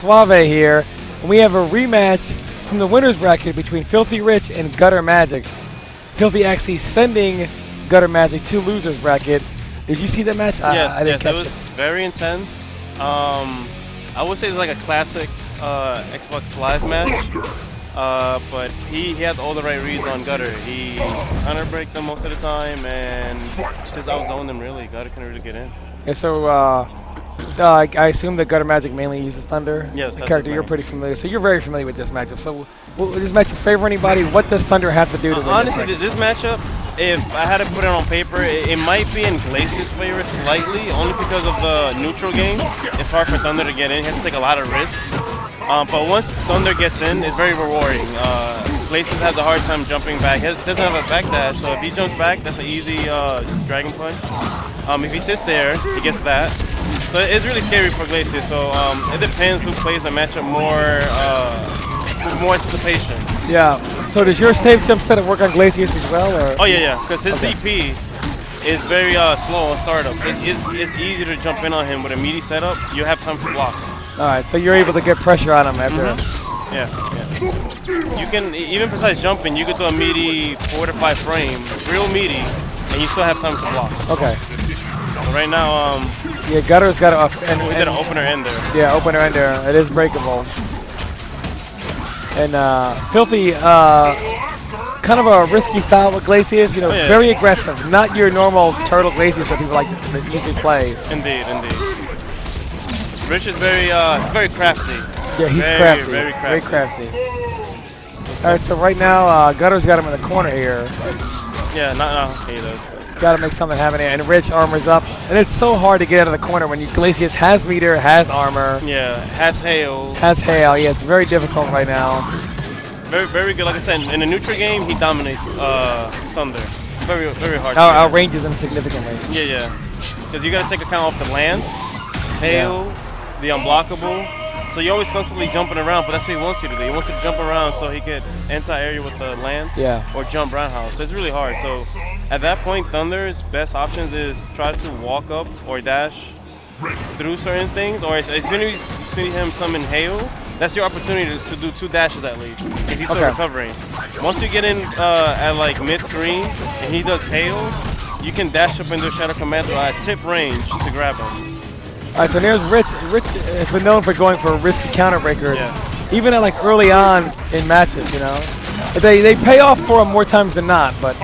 Suave here, and we have a rematch from the winner's bracket between Filthy Rich and Guttermagic. Filthy actually sending Guttermagic to loser's bracket. Did you see that match? Yes, I didn't catch it was very intense. I would say it's like a classic Xbox Live match, but he had all the right reads on Gutter. He counter-breaked them most of the time and just outzoned them really. Gutter couldn't really get in. Yeah, so I assume that Guttermagic mainly uses Thunder. Yes, the that's character his you're main. pretty familiar. So you're very familiar with this matchup. So will this matchup favor anybody? What does Thunder have to do to win Honestly, this this matchup, if I had to put it on paper, it might be in Glacier's favor slightly, only because of the neutral game. It's hard for Thunder to get in. He has to take a lot of risks. But once Thunder gets in, it's very rewarding. Glacier has a hard time jumping back. He doesn't have a back dash, so if he jumps back, that's an easy Dragon Punch. If he sits there, he gets that. So it's really scary for Glacier. So it depends who plays the matchup more, with more anticipation. Yeah. So does your safe jump setup work on Glacier's as well? Or? Oh yeah, because his DP is very slow on startup. So it's easy to jump in on him with a meaty setup. You have time to block. All right, so you're able to get pressure on him after. Yeah. You can, even besides jumping, you could do a meaty 4 to 5 frame, real meaty, and you still have time to block. Okay. So right now, Yeah, Gutter's got a we did an opener in there. Yeah, opener ender. It is breakable. And Filthy, kind of a risky style with Glaciers. You know, very aggressive. Not your normal turtle Glaciers that people like to usually play. Indeed. Rich is very crafty. Yeah, he's crafty. Very crafty. All right, so right now, Gutter's got him in the corner here. Yeah, not okay, though. Got to make something happen here. And Rich armors up. And it's so hard to get out of the corner when Glaciers has meter, has armor. Yeah, has hail. Has hail. Yeah, it's very difficult right now. Very good. Like I said, in the neutral game, he dominates Thunder. It's very hard. Outranges him significantly. Yeah. Because you got to take account of the lance, hail, the unblockable. So you're always constantly jumping around, but that's what he wants you to do. He wants you to jump around so he could enter area with the lance or jump roundhouse. So it's really hard. So at that point, Thunder's best options is try to walk up or dash through certain things, or as soon as you see him summon hail, that's your opportunity to do 2 dashes at least if he's still recovering. Once you get in at like mid-screen and he does hail, you can dash up into Shadow Commander at tip range to grab him. All right, so there's Rich. Rich has been known for going for risky counter breakers, even at like early on in matches, you know. But they pay off for him more times than not, but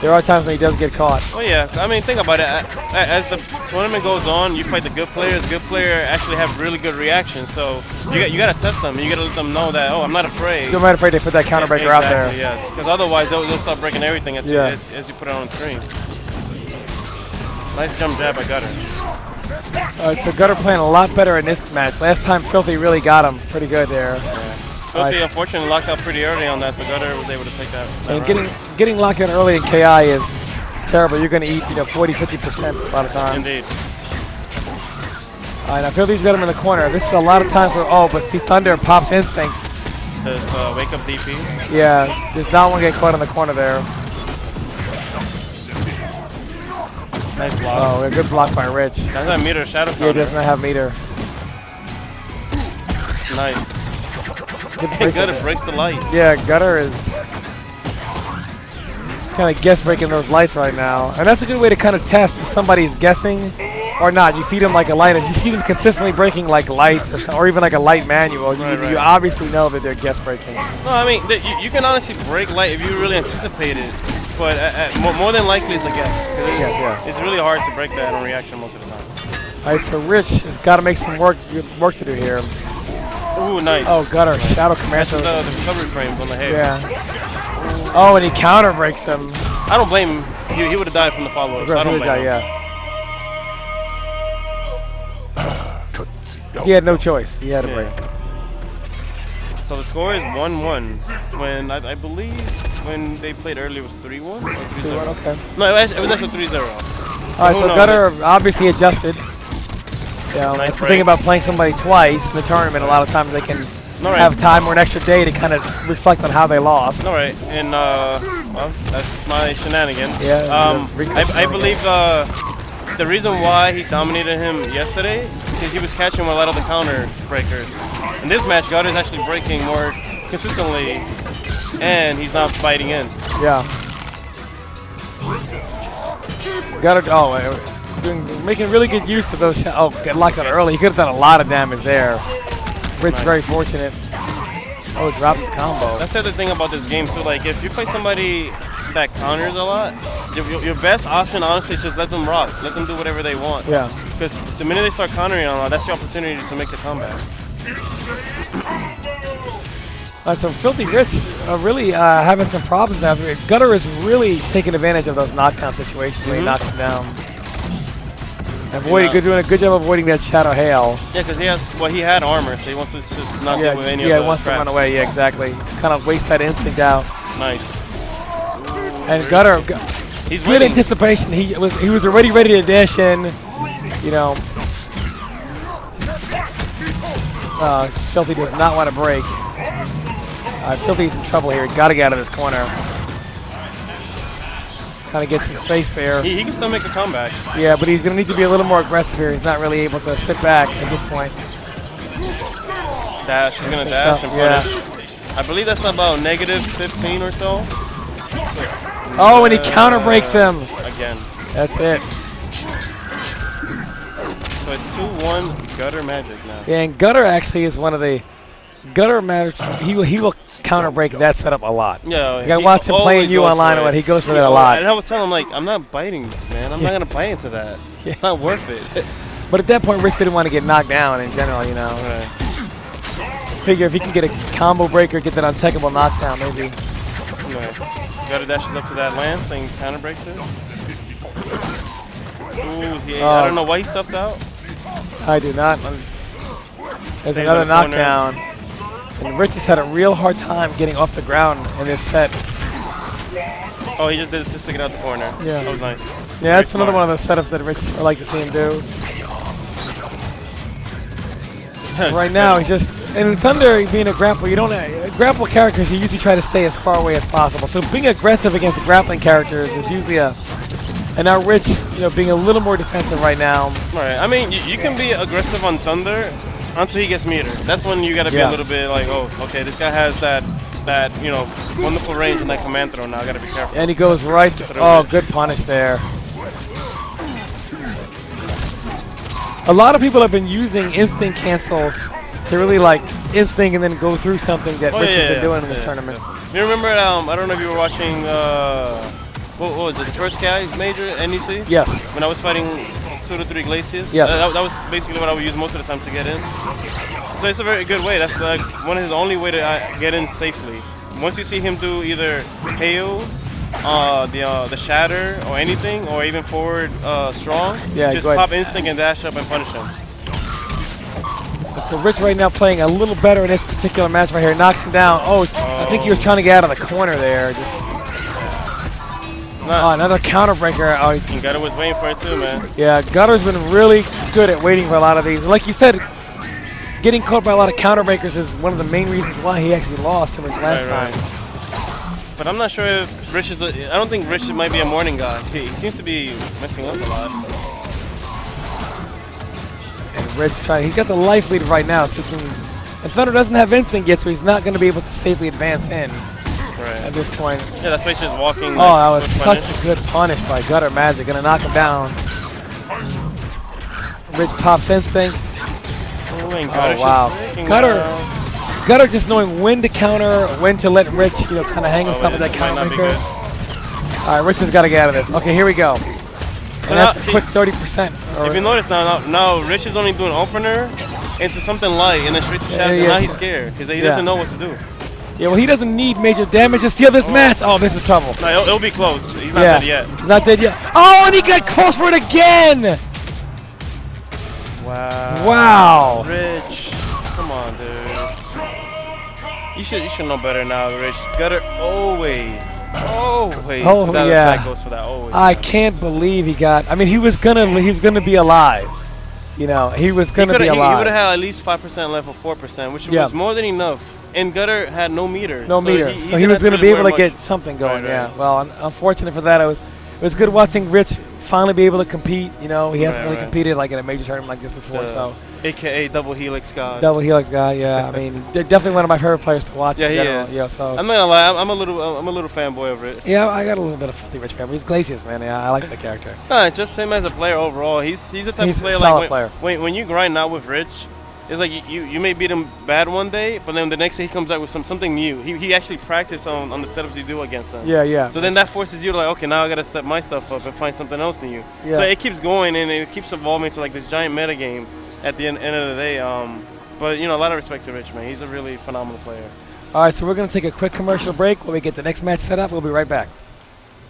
there are times when he does get caught. Oh yeah, I mean, think about it. As the tournament goes on, you fight the good players. Good players actually have really good reactions, so you got to test them. You got to let them know that, oh, I'm not afraid. You're not afraid to put that counter breaker out there. Yes, because otherwise they'll start breaking everything as you put it on screen. Nice jump jab by Gutter. So Gutter playing a lot better in this match. Last time Filthy really got him pretty good there. Filthy unfortunately locked out pretty early on that, so Gutter was able to take that. And getting locked in early in KI is terrible. You're going to eat 40-50% a lot of time. Indeed. All right, now Filthy's got him in the corner. This is a lot of time for but see Thunder pops instinct. Just wake up DP. Yeah, does not want to get caught in the corner there. Nice block. Oh, a good block by Rich. Doesn't have meter shadow counter. Yeah, does not have meter. Nice. Gutter breaks the light. Yeah, Gutter is kind of guess breaking those lights right now. And that's a good way to kind of test if somebody's guessing or not. You feed them like a light. If you see them consistently breaking like lights or even like a light manual, you obviously know that they're guess breaking. No, I mean, you can honestly break light if you really anticipate it. But more than likely, it's a guess. It's really hard to break that on reaction most of the time. All right, so Rich has got to make some work to do here. Ooh, nice. Oh, Gutter, Shadow Commander. That's the recovery frames on the head. Yeah. Oh, and he counter breaks him. I don't blame him. He would have died from the follow-up, so I don't blame him. He had no choice. He had to break. So the score is 1-1. When I believe when they played earlier it was 3-1 or 3-0. Okay. No, it was actually 3-0. All right, so Gutter obviously adjusted. That's the thing about playing somebody twice in the tournament. A lot of times they can have time or an extra day to kind of reflect on how they lost. All right, and well, that's my shenanigan. Yeah. I believe the reason why he dominated him yesterday because he was catching a lot of the counter breakers. In this match, Gutter's actually breaking more consistently, and he's not biting in. Yeah. Gutter, making really good use of those. Oh, got locked out early. He could have done a lot of damage there. Rich, very fortunate. Oh, drops the combo. That's the other thing about this game too. Like, if you play somebody that counters a lot, your best option, honestly, is just let them rock. Let them do whatever they want. Yeah. Because the minute they start countering a lot, that's the opportunity to make the comeback. So Filthy Rich really having some problems now. Gutter is really taking advantage of those knockdown situations when he knocks him down. Doing a good job avoiding that Shadow Hail. Yeah, because he had armor, so he wants to just not deal with any of the he wants to run away. Yeah, exactly. Kind of waste that instinct out. Nice. And Gutter, he's good anticipation. He was already ready to dash in. You know, Filthy does not want to break. Filthy's in trouble here. Got to get out of this corner. Kind of get some space there. He can still make a comeback. Yeah, but he's going to need to be a little more aggressive here. He's not really able to sit back at this point. Dash. He's going to dash and punish. I believe that's about -15 or so. Oh, and he counter breaks him. Again. That's it. So it's 2-1 Guttermagic now. Yeah, and Gutter actually is one of the Guttermagic. He will counter break that setup a lot. Yeah, you gotta watch him playing you online, but he goes for that a lot. And I would tell him, like, I'm not biting, man. I'm not gonna bite into that. Yeah. It's not worth it. But at that point, Rich didn't want to get knocked down in general, you know. Right. Figure if he can get a combo breaker, get that untechable knockdown, maybe. Right. Gutter dashes up to that lance and counter breaks it. Ooh, I don't know why he stuffed out. I do not. There's another knockdown. And Rich has had a real hard time getting off the ground in this set. Oh, he just did it just to get out the corner. Yeah. That was nice. Yeah, that's another one of the setups that Rich I like to see him do. Right now, he's just, and in Thunder, being a grapple, grapple characters, you usually try to stay as far away as possible. So being aggressive against grappling characters is usually and now Rich, being a little more defensive right now. Right. I mean, you can be aggressive on Thunder until he gets metered. That's when you got to be a little bit like, oh, okay, this guy has that wonderful range in that command throw. Now I got to be careful. And he goes right. Good punish there. A lot of people have been using instinct cancel to really instinct and then go through something that Rich has been doing in this tournament. You remember? I don't know if you were watching. What was it? The first guy's major NEC? Yes. When I was fighting 2 to 3 Glaciers? Yes. That was basically what I would use most of the time to get in. So it's a very good way. That's like one of his only way to get in safely. Once you see him do either hail, the shatter, or anything, or even forward strong, just pop instinct and dash up and punish him. So Rich right now playing a little better in this particular match right here. Knocks him down. I think he was trying to get out of the corner there. Another counter breaker. And Gutter was waiting for it too, man. Yeah, Gutter's been really good at waiting for a lot of these. Like you said, getting caught by a lot of counter breakers is one of the main reasons why he actually lost to Rich last time. But I'm not sure if Rich is I don't think Rich might be a morning guy. He seems to be messing up a lot. And Rich he's got the life lead right now, so and Thunder doesn't have instinct yet, so he's not going to be able to safely advance in. At this point. Yeah, that's why he's just walking. That was such a good punish by Guttermagic. Gonna knock him down. Rich pops instinct. Wow. Gutter just knowing when to counter, when to let Rich, kind of hang himself with that counter breaker. All right, Rich has got to get out of this. Okay, here we go. And that's a quick 30%. If you notice now Rich is only doing opener into something light and then straight to shadow. Now he's scared because he doesn't know what to do. Yeah, well, he doesn't need major damage to seal this match. Oh, this is trouble. No, it'll be close. He's not dead yet. He's not dead yet. Oh, and he got close for it again. Wow. Rich. Come on, dude. You should know better now, Rich. Gutter always. That goes for that always. I can't believe he got. I mean, he was gonna be alive. He was gonna be alive. He would have had at least 5% left or 4%, which was more than enough. And Gutter had no meter. So he was going to be able to get something going. Right. Well, unfortunate for that. It was good watching Rich finally be able to compete. He hasn't really competed in a major tournament like this before. So AKA Double Helix God. Double Helix guy, yeah. I mean, they're definitely one of my favorite players to watch. Yeah, in general. he is. Yeah, so I'm not gonna lie, I'm a little fanboy of Rich. yeah, I got a little bit of Filthy Rich fan. He's Glacius, man. Yeah, I like the character. No, just him as a player overall. He's the type He's of player a solid like player. When you grind out with Rich, it's like you may beat him bad one day, but then the next day he comes out with something new. He actually practiced on the setups you do against him. Yeah, yeah. So then that forces you to like, okay, now I gotta step my stuff up and find something else new. Yeah. So it keeps going and it keeps evolving to like this giant meta game at the end of the day. But you know, a lot of respect to Rich, man. He's a really phenomenal player. All right, so we're gonna take a quick commercial break. When we get the next match set up, we'll be right back.